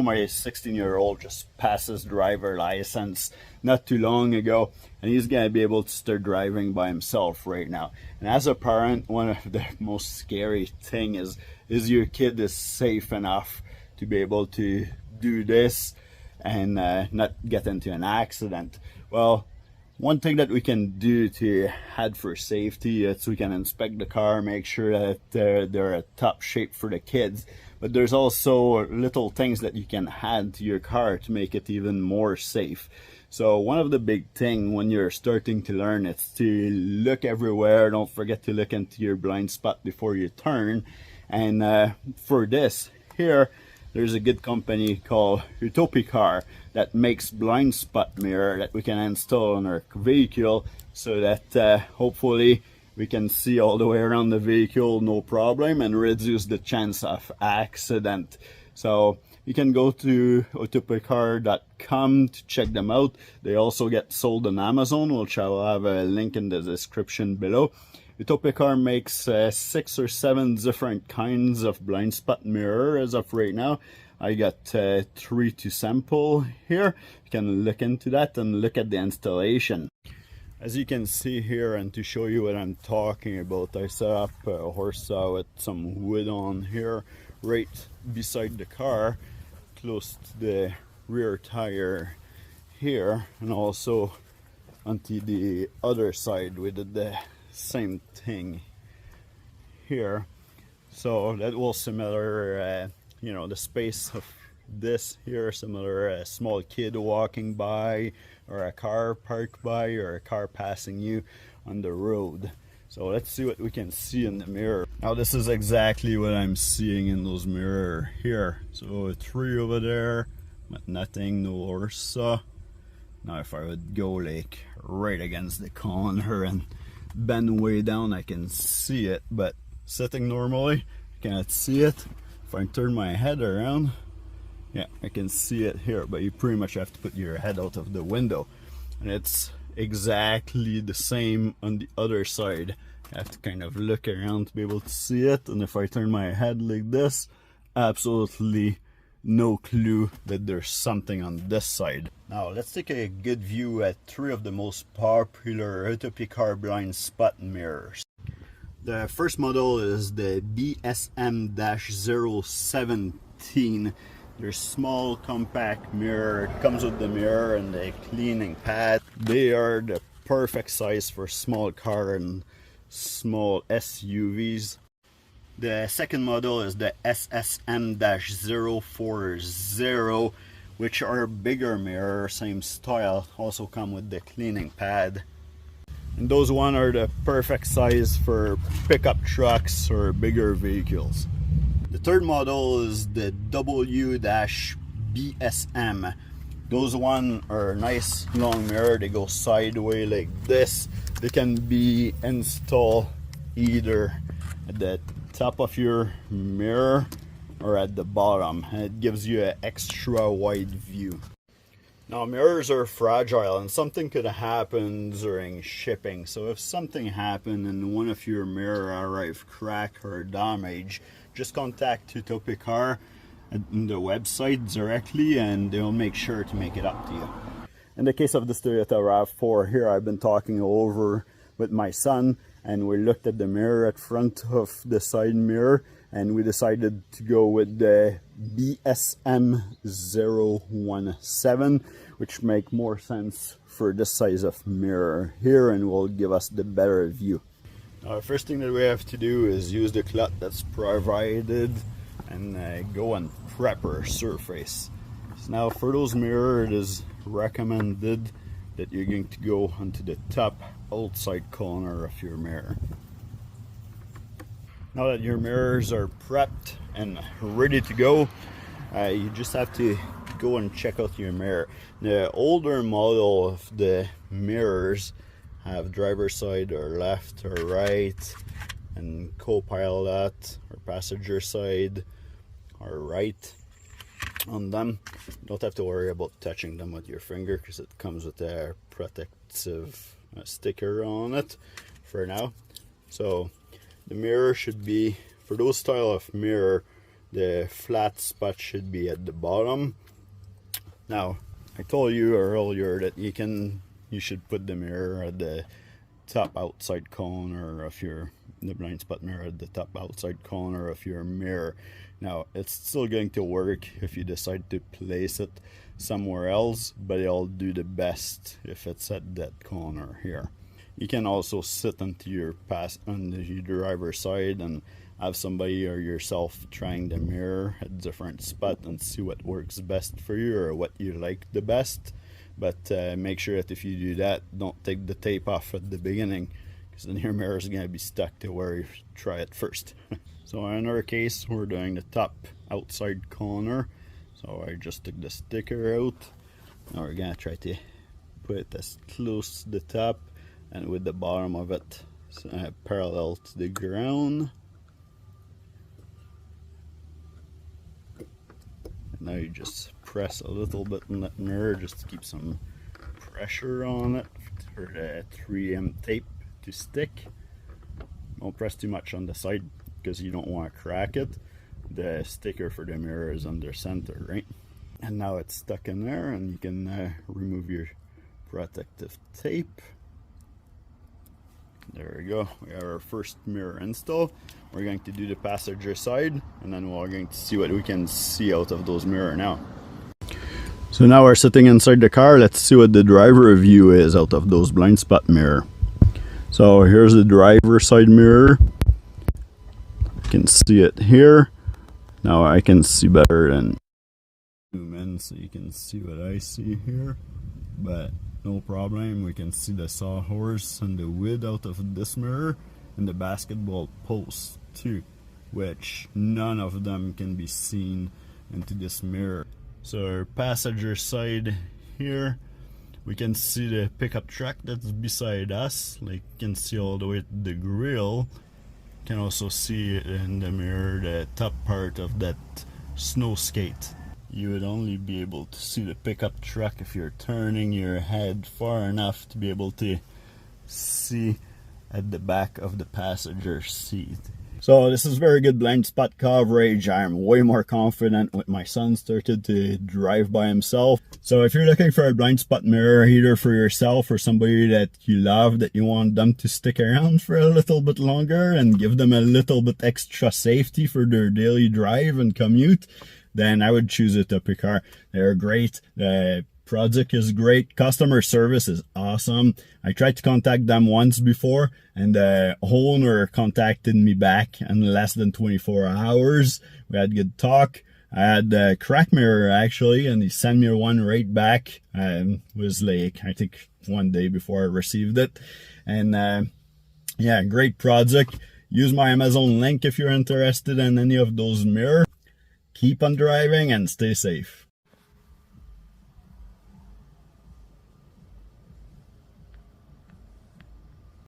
My 16-year-old just passed his driver license not too long ago, and he's gonna be able to start driving by himself right now. And as a parent, one of the most scary thing is your kid is safe enough to be able to do this and not get into an accident. Well, one thing that we can do to add for safety is we can inspect the car, make sure that they're at top shape for the kids. But there's also little things that you can add to your car to make it even more safe. So one of the big things when you're starting to learn is to look everywhere. Don't forget to look into your blind spot before you turn. And for this here, there's a good company called Utopicar that makes blind spot mirror that we can install on our vehicle so that hopefully we can see all the way around the vehicle no problem and reduce the chance of accident. So you can go to utopicar.com to check them out. They also get sold on Amazon, which I will have a link in the description below. Utopicar makes 6 or 7 different kinds of blind spot mirror as of right now. I got 3 to sample here. You can look into that and look at the installation. As you can see here, and to show you what I'm talking about, I set up a horse saw with some wood on here right beside the car, close to the rear tire here, and also onto the other side we did the same thing here. So that will similar the space of this here, similar a small kid walking by, or a car parked by, or a car passing you on the road. So let's see what we can see in the mirror. Now this is exactly what I'm seeing in those mirror here. So a tree over there, but nothing, no OLSA. Now if I would go like right against the corner and bend way down, I can see it, but sitting normally, I cannot see it. If I turn my head around, yeah, I can see it here, but you pretty much have to put your head out of the window. And it's exactly the same on the other side. I have to kind of look around to be able to see it. And if I turn my head like this, absolutely no clue that there's something on this side. Now let's take a good view at 3 of the most popular Utopicar blind spot mirrors. The first model is the BSM-017. Their small compact mirror. It comes with the mirror and the cleaning pad. They are the perfect size for small car and small SUVs. The second model is the SSM-040, which are bigger mirror, same style, also come with the cleaning pad. And those one are the perfect size for pickup trucks or bigger vehicles. The third model is the W-BSM. Those one are nice long mirror. They go sideways like this. They can be installed either at the top of your mirror or at the bottom. And it gives you an extra wide view. Now mirrors are fragile and something could happen during shipping. So if something happened and one of your mirror arrived cracked or damaged, just contact Utopicar on the website directly and they'll make sure to make it up to you. In the case of this Toyota RAV4 here, I've been talking over with my son and we looked at the mirror at front of the side mirror and we decided to go with the BSM-017, which make more sense for this size of mirror here and will give us the better view. Now, the first thing that we have to do is use the cloth that's provided and go and prep our surface. So now for those mirrors, it is recommended that you're going to go onto the top outside corner of your mirror. Now that your mirrors are prepped and ready to go, you just have to go and check out your mirror. The older model of the mirrors have driver's side or left or right, and co-pilot or passenger side or right on them. You don't have to worry about touching them with your finger because it comes with a protective sticker on it for now. So the mirror should be, for those style of mirror, the flat spot should be at the bottom. Now, I told you earlier that you should put the mirror at the top outside corner of the blind spot mirror at the top outside corner of your mirror. Now, it's still going to work if you decide to place it somewhere else, but it'll do the best if it's at that corner here. You can also sit on your driver's side and have somebody or yourself trying the mirror at different spots and see what works best for you or what you like the best. But make sure that if you do that, don't take the tape off at the beginning, because then your mirror is going to be stuck to where you try it first. So in our case, we're doing the top outside corner. So I just took the sticker out. Now we're going to try to put it as close to the top and with the bottom of it parallel to the ground. And now you just press a little bit in that mirror just to keep some pressure on it for the 3M tape to stick. Don't press too much on the side because you don't want to crack it. The sticker for the mirror is under center, right? And now it's stuck in there, and you can remove your protective tape. There we go. We have our first mirror install. We're going to do the passenger side, and then we're going to see what we can see out of those mirrors now. So now we're sitting inside the car. Let's see what the driver view is out of those blind spot mirror. So here's the driver side mirror. You can see it here. Now I can see better than zoom in so you can see what I see here, but no problem. We can see the sawhorse and the wood out of this mirror, and the basketball post too, which none of them can be seen into this mirror. So our passenger side here, we can see the pickup truck that's beside us. Like, you can see all the way to the grill. You can also see in the mirror the top part of that snow skate. You would only be able to see the pickup truck if you're turning your head far enough to be able to see at the back of the passenger seat. So this is very good blind spot coverage. I'm way more confident with my son started to drive by himself. So if you're looking for a blind spot mirror, either for yourself or somebody that you love, that you want them to stick around for a little bit longer and give them a little bit extra safety for their daily drive and commute, then I would choose Utopicar. They're great. The product is great. Customer service is awesome. I tried to contact them once before, and the owner contacted me back in less than 24 hours. We had good talk. I had a crack mirror actually, and he sent me one right back. It was like, I think 1 day before I received it. And yeah, great project. Use my Amazon link if you're interested in any of those mirrors. Keep on driving and stay safe.